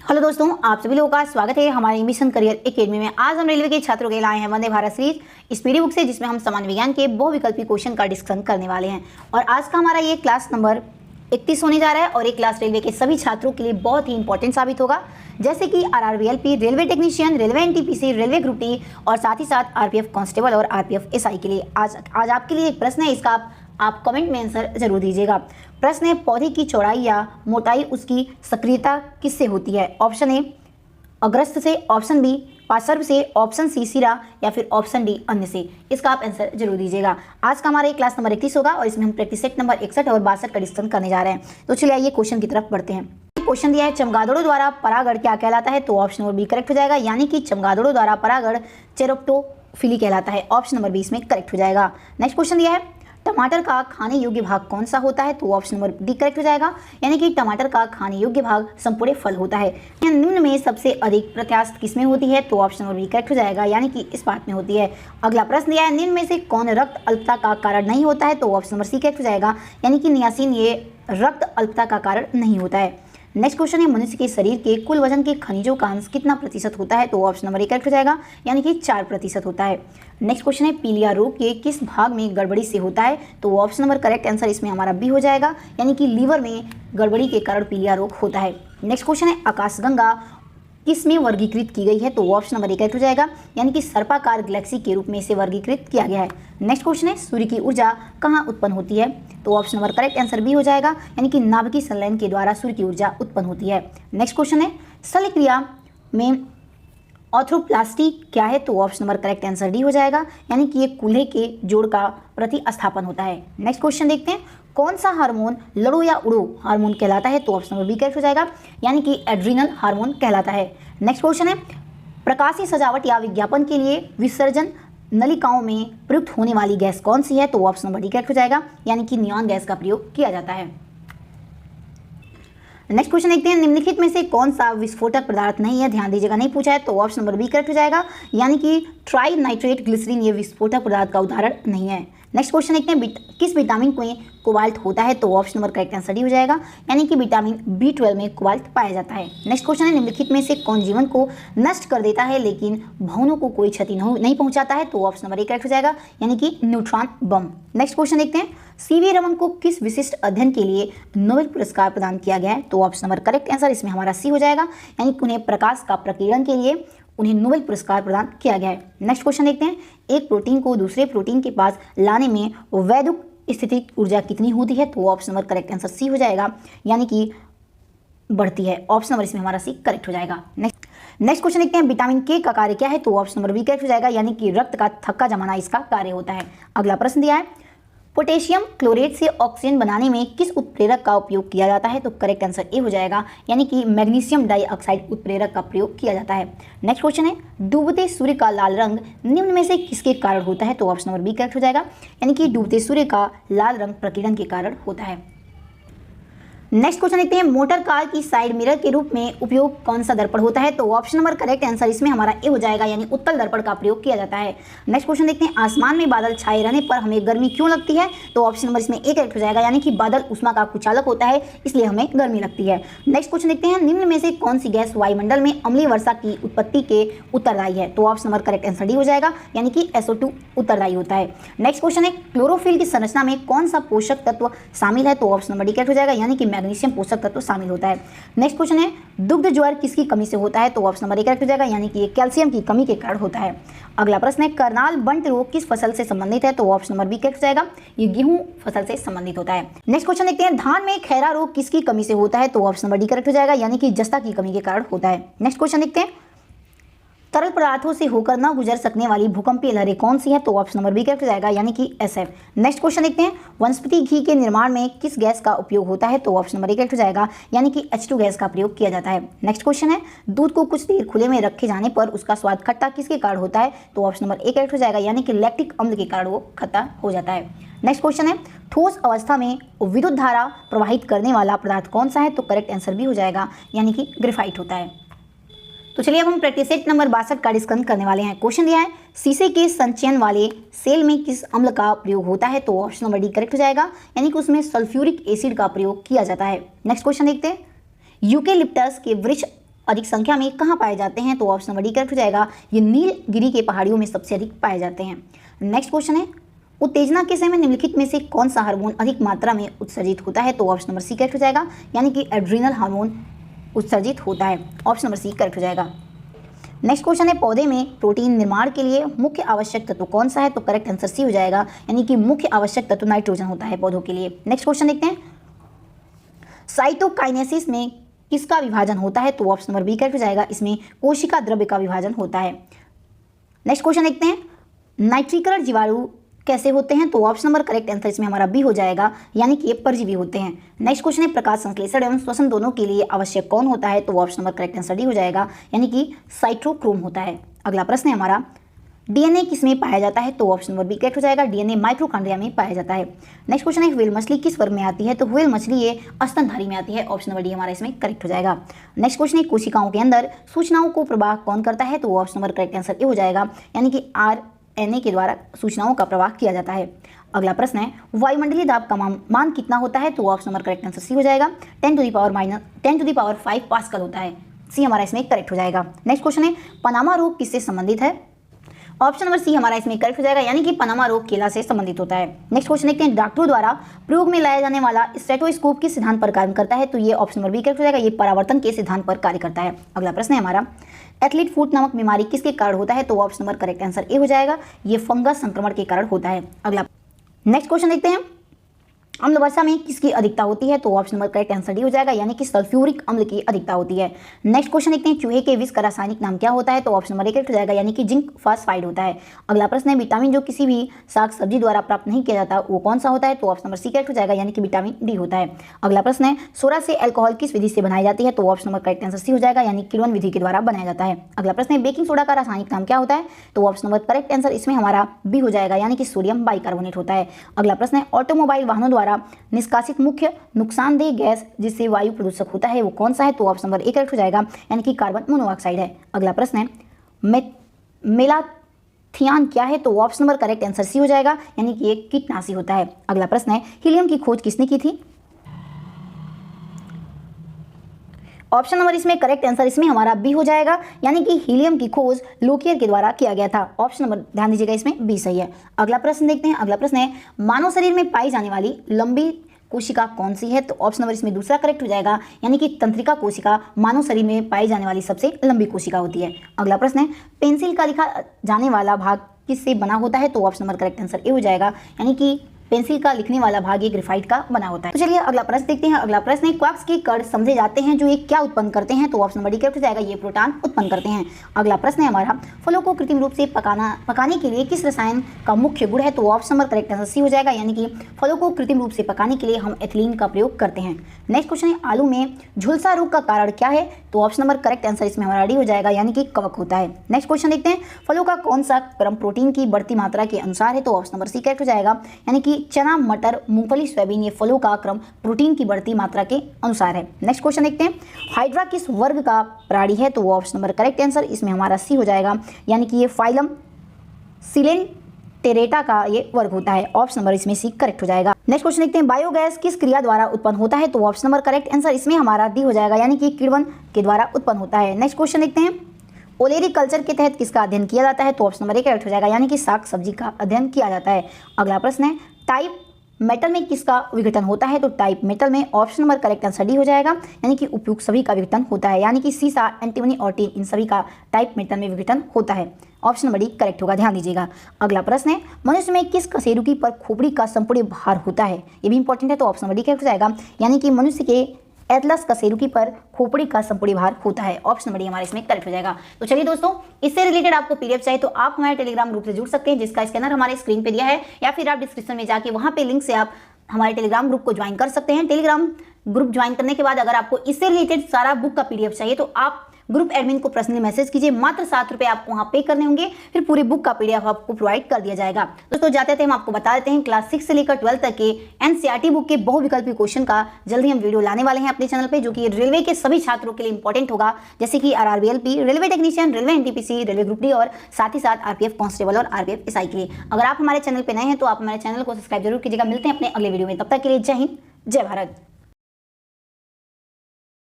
Hello दोस्तों, आप सभी लोगों का स्वागत है हमारे मिशन करियर एकेडमी में। आज हम रेलवे के छात्रों के लिए लाए हैं वंदे भारत सीरीज इस पीडी बुक से, जिसमें हम सामान्य विज्ञान के बहुविकल्पी क्वेश्चन का डिस्कशन करने वाले हैं। और आज का हमारा ये क्लास नंबर 31 होने जा रहा है और ये क्लास रेलवे के सभी छात्रों के लिए बहुत ही इंपॉर्टेंट साबित होगा, जैसे कि RRB LP, railway technician, railway NTPC, railway group D और साथ ही साथ आरपीएफ कांस्टेबल और आरपीएफ एसआई के लिए। आज आपके लिए एक प्रश्न है, इसका आप कमेंट में आंसर जरूर दीजिएगा। प्रश्न है, पौधे की चौड़ाई या मोटाई उसकी सक्रियता किससे होती है? ऑप्शन ए अग्रस्त से, ऑप्शन बी पार्श्व से, ऑप्शन सी सिरा या फिर ऑप्शन डी अन्य से। इसका आप आंसर जरूर दीजिएगा। आज का हमारा क्लास नंबर 31 होगा और इसमें हम प्रैक्टिस सेट नंबर 61 और 62 का डिस्कशन करने जा रहे हैं। तो चलिए आइए क्वेश्चन की तरफ बढ़ते हैं। क्वेश्चन दिया है, चमगादड़ों द्वारा परागण क्या कहलाता है? तो ऑप्शन नंबर बी करेक्ट हो जाएगा, यानी कि चमगादड़ों द्वारा परागण चेरोप्टोफिली कहलाता है। ऑप्शन नंबर बी इसमें करेक्ट हो जाएगा। नेक्स्ट क्वेश्चन दिया है, टमाटर का खाने योग्य भाग कौन सा होता है? तो ऑप्शन नंबर डी करेक्ट हो जाएगा, यानी कि टमाटर का खाने योग्य भाग संपूर्ण फल होता है। निम्न में सबसे अधिक प्रत्यास्थ किसमें होती है? तो ऑप्शन नंबर बी करेक्ट हो जाएगा, यानी कि इस्पात में होती है। अगला प्रश्न दिया है, निम्न में से कौन रक्त अल्पता का कारण नहीं होता है? तो ऑप्शन नंबर सी करेक्ट हो जाएगा, यानी कि नियासिन ये रक्त अल्पता का कारण नहीं होता है। नेक्स्ट क्वेश्चन है, मनुष्य के शरीर के कुल वजन के खनिजों का अंश कितना प्रतिशत होता है? तो ऑप्शन नंबर ए करेक्ट हो जाएगा, यानी कि 4% होता है। नेक्स्ट क्वेश्चन है, पीलिया रोग के किस भाग में गड़बड़ी से होता है? तो ऑप्शन नंबर करेक्ट आंसर इसमें हमारा बी हो जाएगा, यानी कि लीवर में गड़बड़ी के कारण पीलिया रोग होता है। नेक्स्ट क्वेश्चन है, आकाशगंगा किस में वर्गीकृत की गई है? तो ऑप्शन नंबर ए करेक्ट हो जाएगा, यानी कि सर्पाकार गैलेक्सी के रूप में इसे वर्गीकृत किया गया है। नेक्स्ट क्वेश्चन है, सूर्य की ऊर्जा कहाँ उत्पन्न होती है? तो option number correct answer B हो जाएगा, यानी कि नाभिकीय संलयन के द्वारा सूर्य की ऊर्जा उत्पन्न होती है। नेक्स्ट क्वेश्चन है, शल्य क्रिया में ऑर्थोप्लास्टी क्या है? तो option number correct answer D हो जाएगा, यानी कि ये कूल्हे के जोड़ का प्रतिस्थापन होता है। नेक्स्ट क्वेश्चन देखते हैं, कौन सा हार्मोन लड़ो या उड़ो हार्मोन कहलाता है? तो ऑप्शन नंबर बी करेक्ट हो जाएगा, यानी कि एड्रिनल हार्मोन कहलाता है। नेक्स्ट क्वेश्चन है, प्रकाशीय सजावट या विज्ञापन के लिए विसर्जन नलिकाओं में प्रयुक्त होने वाली गैस कौन सी है? तो ऑप्शन नंबर डी करेक्ट हो जाएगा, यानी कि नियॉन गैस का प्रयोग किया जाता है। नेक्स्ट क्वेश्चन देखते हैं, निम्नलिखित में से कौन सा विस्फोटक पदार्थ नहीं है? ध्यान दीजिएगा, नहीं पूछा है। तो ऑप्शन नंबर बी करेक्ट हो जाएगा, यानी कि ट्राई नाइट्रेट ग्लिसरीन ये विस्फोटक पदार्थ का उदाहरण नहीं है। नेक्स्ट क्वेश्चन देखते हैं, किस विटामिन में कोबाल्ट होता है? तो option number correct answer D हो जाएगा, यानी कि विटामिन B12 में कोबाल्ट पाया जाता है। नेक्स्ट क्वेश्चन है, निम्नलिखित में से कौन जीवन को नष्ट कर देता है लेकिन भवनों को कोई क्षति नहीं पहुंचाता है? तो ऑप्शन नंबर ए करेक्ट हो जाएगा, यानी कि न्यूट्रॉन बम। नेक्स्ट क्वेश्चन देखते हैं, सीवी रमन को किस विशिष्ट अध्ययन के लिए नोबेल पुरस्कार प्रदान किया गया है? तो ऑप्शन नंबर करेक्ट आंसर इसमें हमारा सी हो जाएगा, यानी कि उन्हें प्रकाश का प्रकीर्णन के लिए उन्हें नोबेल पुरस्कार प्रदान किया गया है। नेक्स्ट क्वेश्चन देखते हैं, एक प्रोटीन को दूसरे प्रोटीन के पास लाने में वैद्युत स्थितिज ऊर्जा कितनी होती है? तो option number correct answer C हो जाएगा, यानी कि बढ़ती है। ऑप्शन नंबर इसमें हमारा सी करेक्ट हो जाएगा। नेक्स्ट क्वेश्चन देखते हैं, विटामिन के का कार्य क्या है? तो ऑप्शन नंबर बी करेक्ट हो जाएगा, यानी कि रक्त का थक्का जमाना इसका कार्य होता है। अगला प्रश्न दिया है, पोटेशियम क्लोरेट से ऑक्सीजन बनाने में किस उत्प्रेरक का उपयोग किया जाता है? तो करेक्ट आंसर ए हो जाएगा, यानी कि मैग्नीशियम डाइऑक्साइड उत्प्रेरक का प्रयोग किया जाता है। नेक्स्ट क्वेश्चन है, डूबते सूर्य का लाल रंग निम्न में से किसके कारण होता है? तो ऑप्शन नंबर बी करेक्ट हो जाएगा, यानी कि डूबते सूर्य का लाल रंग प्रकीर्णन के कारण होता है। नेक्स्ट क्वेश्चन देखते हैं, मोटर कार की साइड मिरर के रूप में उपयोग कौन सा दर्पण होता है? तो ऑप्शन नंबर करेक्ट आंसर इसमें हमारा ए हो जाएगा, यानी उत्तल दर्पण का प्रयोग किया जाता है। नेक्स्ट क्वेश्चन देखते हैं, आसमान में बादल छाए रहने पर हमें गर्मी क्यों लगती है? तो ऑप्शन नंबर इसमें ए करेक्ट हो जाएगा, यानी कि बादल उष्मा का कुचालक होता है, इसलिए हमें गर्मी लगती है। नेक्स्ट क्वेश्चन देखते हैं, निम्न में से कौन सी गैस वायुमंडल में अम्लीय वर्षा की उत्पत्ति के उत्तरदायी है? तो option number correct answer D हो जाएगा, यानी कि SO2 उत्तरदायी होता है। नेक्स्ट क्वेश्चन है, क्लोरोफिल की संरचना में कौन सा पोषक तत्व शामिल है? तो ऑप्शन नंबर डी करेक्ट हो जाएगा, यानी कि मैग्नीशियम पोषक तत्व शामिल होता है। नेक्स्ट क्वेश्चन है, दुग्ध ज्वर किसकी कमी से होता है? तो ऑप्शन नंबर ए करेक्ट हो जाएगा, यानी कि ये कैल्शियम की कमी के कारण होता है। अगला प्रश्न है, करनाल बंट रोग किस फसल से संबंधित है? तो ऑप्शन नंबर बी करेक्ट हो जाएगा, ये गेहूं फसल से संबंधित होता है। नेक्स्ट क्वेश्चन देखते हैं, धान में खैरा रोग किसकी कमी से होता है? तो ऑप्शन नंबर डी करेक्ट हो जाएगा, यानी कि जस्ता की कमी के कारण होता है। नेक्स्ट क्वेश्चन देखते हैं, तरल पदार्थों से होकर न गुजर सकने वाली भूकंपीय लहरें कौन सी है? तो ऑप्शन नंबर बी करेक्ट हो जाएगा, यानी कि SF। नेक्स्ट क्वेश्चन देखते हैं, वनस्पति घी के निर्माण में किस गैस का उपयोग होता है? तो ऑप्शन नंबर ए करेक्ट हो जाएगा, यानी कि H2 गैस का प्रयोग किया जाता है। नेक्स्ट क्वेश्चन है, दूध को कुछ देर खुले में रखे जाने पर उसका स्वाद खट्टा किसके कारण होता है? तो ऑप्शन नंबर ए करेक्ट हो जाएगा, यानी कि लैक्टिक अम्ल के कारण वो खट्टा हो जाता है। नेक्स्ट क्वेश्चन है, ठोस अवस्था में विद्युत धारा प्रवाहित करने वाला पदार्थ कौन सा है? तो करेक्ट आंसर भी हो जाएगा, यानी कि ग्रेफाइट होता है। तो चलिए अब हम प्रैक्टिस सेट नंबर 62 का डिस्कशन करने वाले हैं। क्वेश्चन दिया है, शीशे के संचयन वाले सेल में किस अम्ल का प्रयोग होता है? तो ऑप्शन नंबर डी करेक्ट हो जाएगा, यानी कि उसमें सल्फ्यूरिक एसिड का प्रयोग किया जाता है। नेक्स्ट क्वेश्चन देखते हैं, यूकेलिप्टस के वृक्ष अधिक संख्या में कहाँ पाए जाते हैं? तो ऑप्शन नंबर डी करेक्ट हो जाएगा, ये नीलगिरी के पहाड़ियों में सबसे अधिक पाए जाते हैं। नेक्स्ट क्वेश्चन है, उत्तेजना के समय निम्नलिखित में से कौन सा हार्मोन अधिक मात्रा में उत्सर्जित होता है? तो ऑप्शन नंबर सी करेक्ट हो जाएगा, यानी कि एड्रीनल हार्मोन उत्सर्जित होता है। ऑप्शन नंबर सी करेक्ट हो जाएगा। नेक्स्ट क्वेश्चन है, पौधे में प्रोटीन निर्माण के लिए मुख्य आवश्यक तत्व कौन सा है? तो करेक्ट आंसर सी हो जाएगा, यानी कि मुख्य आवश्यक तत्व नाइट्रोजन होता है पौधों के लिए। नेक्स्ट क्वेश्चन देखते हैं, साइटोकाइनेसिस में किसका विभाजन होता है? तो ऑप्शन नंबर बी करेक्ट हो जाएगा, इसमें कोशिका द्रव्य का विभाजन होता है। नेक्स्ट क्वेश्चन देखते हैं, नाइट्रीकरण जीवाणु कैसे होते हैं? तो ऑप्शन नंबर करेक्ट आंसर इसमें हमारा बी हो जाएगा, यानी कि ये परजीवी होते हैं। नेक्स्ट क्वेश्चन है, प्रकाश संश्लेषण एवं श्वसन दोनों के लिए आवश्यक कौन होता है? तो option number correct answer D हो जाएगा, यानी कि साइटोक्रोम होता है। अगला प्रश्न है हमारा, डीएनए किसमें पाया जाता है? तो ऑप्शन नंबर बी करेक्ट हो जाएगा, डीएनए माइटोकॉन्ड्रिया में पाया जाता है। नेक्स्ट क्वेश्चन है, व्हेल मछली किस वर्ग में आती है? तो व्हेल मछली ये स्तनधारी में आती है। ऑप्शन नंबर डी हमारा इसमें करेक्ट हो जाएगा। नेक्स्ट क्वेश्चन है, कोशिकाओं के अंदर सूचनाओं को प्रवाह कौन करता है? तो option number correct answer A हो जाएगा, यानी कि आरएनए के द्वारा सूचनाओं का प्रवाह किया जाता है। अगला प्रश्न है, वायुमंडलीय दाब का मान कितना होता है? तो option number correct answer C हो जाएगा, 10⁻5 पास्कल होता है। सी हमारा इसमें करेक्ट हो जाएगा। नेक्स्ट क्वेश्चन है, पनामा रोग किससे संबंधित है? ऑप्शन नंबर सी हमारा इसमें करेक्ट हो जाएगा, यानी कि पनामा रोग केला से संबंधित होता है। नेक्स्ट क्वेश्चन देखते हैं, डॉक्टरों द्वारा प्रयोग में लाया जाने वाला स्टेथोस्कोप किस सिद्धांत पर कार्य करता है? तो ये ऑप्शन नंबर बी करेक्ट हो जाएगा, ये परावर्तन के सिद्धांत पर कार्य करता है। अगला प्रश्न है हमारा, एथलीट फुट नामक बीमारी किसके कारण होता है? तो option number correct answer A हो जाएगा, ये फंगस संक्रमण के कारण होता है। अगला नेक्स्ट क्वेश्चन देखते हैं, अम्ल वर्षा में किसकी अधिकता होती है? तो option number correct answer D हो जाएगा, यानी कि सल्फ्यूरिक अम्ल की अधिकता होती है। नेक्स्ट क्वेश्चन देखते हैं, चूहे के विष का रासायनिक नाम क्या होता है? तो ऑप्शन नंबर ए करेक्ट हो जाएगा, यानी कि जिंक फॉस्फाइड होता है। अगला प्रश्न है, विटामिन जो किसी भी साग सब्जी द्वारा प्राप्त नहीं किया जाता वो कौन सा होता है? तो ऑप्शन नंबर सी करेक्ट हो जाएगा, यानी कि विटामिन डी होता है। अगला प्रश्न है, सोडा से अल्कोहल किस विधि से बनाई जाती है? तो option number correct answer C हो जाएगा, यानी किण्वन विधि के द्वारा बनाया जाता है। अगला प्रश्न है, बेकिंग सोडा का रासायनिक नाम क्या होता है? तो ऑप्शन नंबर करेक्ट आंसर इसमें हमारा बी हो जाएगा, यानी कि सोडियम बाइकार्बोनेट होता है। अगला प्रश्न है, ऑटोमोबाइल वाहनों द्वारा निष्कासित मुख्य नुकसानदेह गैस जिससे वायु प्रदूषक होता है वो कौन सा है? तो ऑप्शन नंबर ए करेक्ट हो जाएगा, यानी कि कार्बन मोनोऑक्साइड है। अगला प्रश्न है, मेलाथियान क्या है? तो option number correct answer C हो जाएगा, यानी कि एक कीटनाशी होता है। अगला प्रश्न है, हीलियम की खोज किसने की थी? ऑप्शन नंबर इसमें करेक्ट आंसर इसमें हमारा बी हो जाएगा, यानी कि हीलियम की खोज लोकियर के द्वारा किया गया था। ऑप्शन नंबर ध्यान दीजिएगा, इसमें बी सही है। अगला प्रश्न देखते हैं, अगला प्रश्न है, मानव शरीर में पाई जाने वाली लंबी कोशिका कौन सी है? तो ऑप्शन नंबर इसमें दूसरा करेक्ट हो जाएगा, यानी कि तंत्रिका कोशिका मानव शरीर में पाई जाने वाली सबसे लंबी कोशिका होती है। अगला प्रश्न है, पेंसिल का लिखा जाने वाला भाग किससे बना होता है? तो option number correct answer A हो जाएगा, यानी कि पेंसिल का लिखने वाला भाग ये ग्रेफाइट का बना होता है। तो चलिए अगला प्रश्न देखते हैं। अगला प्रश्न है, क्वार्क्स के कण समझे जाते हैं जो ये क्या उत्पन्न करते हैं? तो ऑप्शन नंबर डी करेक्ट हो जाएगा, ये प्रोटॉन उत्पन्न करते हैं। अगला प्रश्न है हमारा, फलों को कृत्रिम रूप से पकाने के लिए किस रसायन का मुख्य गुण है? तो option number correct answer C हो जाएगा, यानी कि फलों को कृत्रिम रूप से पकाने के लिए हम एथिलीन का प्रयोग करते हैं। नेक्स्ट क्वेश्चन है, आलू में झुलसा रोग का कारण क्या है? तो ऑप्शन नंबर करेक्ट आंसर इसमें हमारा डी हो जाएगा, यानी कि कवक होता है। नेक्स्ट क्वेश्चन देखते हैं, फलों का कौन सा क्रम प्रोटीन की बढ़ती मात्रा के अनुसार है? तो ऑप्शन नंबर सी करेक्ट हो जाएगा, यानी कि चना, मटर, मूंगफली, सोयाबीन ये फलों का क्रम प्रोटीन की बढ़ती मात्रा के अनुसार है। नेक्स्ट क्वेश्चन देखते हैं, हाइड्रा किस वर्ग का प्राणी है? तो ऑप्शन नंबर करेक्ट आंसर इसमें हमारा सी हो जाएगा, यानी कि ये फाइलम सिलेंटेरेटा का ये वर्ग होता है। ऑप्शन नंबर इसमें सी करेक्ट हो जाएगा। नेक्स्ट क्वेश्चन देखते हैं, बायोगैस किस क्रिया द्वारा उत्पन्न होता है? तो ऑप्शन नंबर करेक्ट आंसर इसमें हमारा डी हो जाएगा, यानी कि किण्वन के द्वारा उत्पन्न होता है। नेक्स्ट क्वेश्चन देखते हैं, ओलेरी कल्चर के तहत किसका अध्ययन किया जाता है? तो ऑप्शन नंबर ए करेक्ट हो जाएगा, यानी कि साग सब्जी का अध्ययन किया जाता है। अगला प्रश्न है, टाइप मेटल में किसका विघटन होता है? तो टाइप मेटल में option number correct answer D हो जाएगा, यानी कि उपयुक्त सभी का विघटन होता है, यानी कि सीसा, एंटीमनी और टीन इन सभी का टाइप मेटल में विघटन होता है। ऑप्शन नंबर डी करेक्ट होगा, ध्यान दीजिएगा। अगला प्रश्न है, मनुष्य में किस कशेरुकी पर खोपड़ी का संपूर्ण भार होता है? ये भी इंपॉर्टेंट है, तो ऑप्शन नंबर डी करेक्ट हो जाएगा, यानी कि मनुष्य के एटलस कशेरुकी पर खोपड़ी का संपूर्ण भार होता है। ऑप्शन नंबर डी हमारे इसमें करेक्ट हो जाएगा। तो चलिए दोस्तों, इससे रिलेटेड आपको पीडीएफ चाहिए तो आप हमारे टेलीग्राम ग्रुप से जुड़ सकते हैं, जिसका स्कैनर हमारे स्क्रीन पे दिया है, या फिर आप डिस्क्रिप्शन में जाके वहाँ पे लिंक से आप हमारे टेलीग्राम ग्रुप को ज्वाइन कर सकते हैं। टेलीग्राम ग्रुप ज्वाइन करने के बाद अगर आपको इससे रिलेटेड सारा बुक का पीडीएफ चाहिए तो आप ग्रुप एडमिन को पर्सनली मैसेज कीजिए, मात्र 7 रुपये आपको वहाँ पे करने होंगे, फिर पूरी बुक का पीडीएफ आपको प्रोवाइड कर दिया जाएगा। दोस्तों जाते थे हम आपको बता देते हैं, क्लास 6 से लेकर 12 तक के एनसीईआरटी बुक के बहुविकल्पी क्वेश्चन का जल्दी हम वीडियो लाने वाले हैं अपने चैनल पे, जो कि रेलवे के सभी छात्रों के लिए इंपॉर्टेंट होगा, जैसे कि RRBLP, railway technician, railway NTPC, railway group D और साथ ही साथ RPF कांस्टेबल और RPF SI के लिए। अगर आप हमारे चैनल पर नए हैं तो आप हमारे चैनल को सब्सक्राइब जरूर कीजिएगा। मिलते हैं अपने अगले वीडियो में, तब तक के लिए जय हिंद, जय भारत।